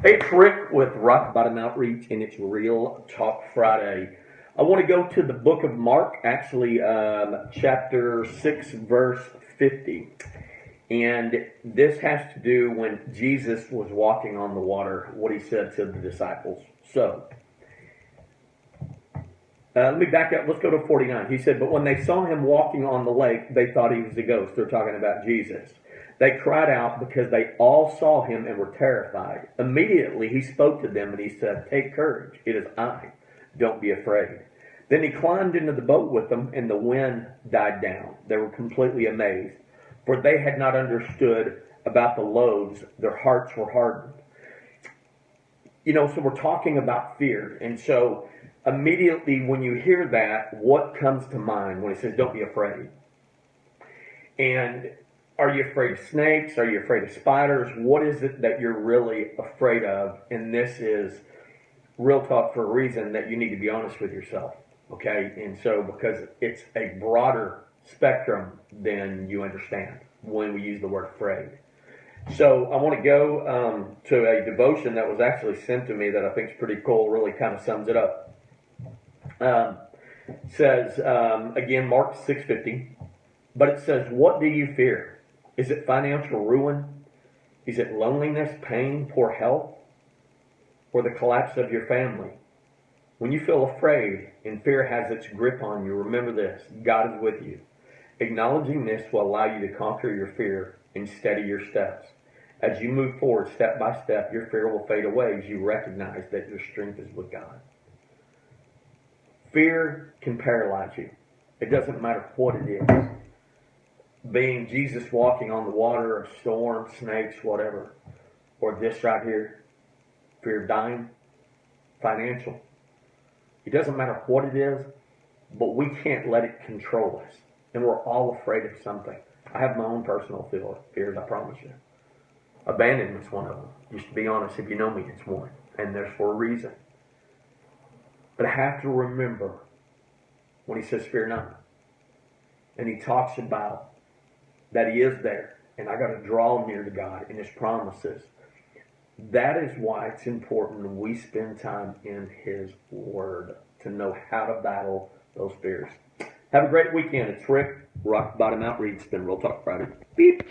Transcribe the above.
Hey, it's Rick with Rock Bottom Outreach, and it's Real Talk Friday. I want to go to the book of Mark, actually, chapter 6, verse 50. And this has to do when Jesus was walking on the water, what he said to the disciples. So, let me back up. Let's go to 49. He said, "But when they saw him walking on the lake, they thought he was a ghost." They're talking about Jesus. "They cried out because they all saw him and were terrified. Immediately he spoke to them and he said, 'Take courage. It is I. Don't be afraid.' Then he climbed into the boat with them, and the wind died down. They were completely amazed, for they had not understood about the loaves. Their hearts were hardened." So we're talking about fear. And so immediately when you hear that, what comes to mind when he says, "Don't be afraid"? And are you afraid of snakes? Are you afraid of spiders? What is it that you're really afraid of? And this is real talk for a reason that you need to be honest with yourself. Okay? And so because it's a broader spectrum than you understand when we use the word afraid. So I want to go to a devotion that was actually sent to me that I think is pretty cool, really kind of sums it up. Says, again, Mark 6:50, but it says, "What do you fear? Is it financial ruin? Is it loneliness, pain, poor health, or the collapse of your family? When you feel afraid and fear has its grip on you, remember this: God is with you. Acknowledging this will allow you to conquer your fear and steady your steps. As you move forward step by step, your fear will fade away as you recognize that your strength is with God." Fear can paralyze you. It doesn't matter what it is. Being Jesus walking on the water, a storm, snakes, whatever. Or this right here, fear of dying, financial. It doesn't matter what it is, but we can't let it control us. And we're all afraid of something. I have my own personal fears, I promise you. Abandonment's one of them. Just to be honest, if you know me, it's one. And there's for a reason. But I have to remember when he says, "Fear not." And he talks about that he is there. And I got to draw near to God and his promises. That is why it's important we spend time in his word to know how to battle those fears. Have a great weekend. It's Rick, Rock Bottom Outreach. It's been Real Talk Friday. Beep.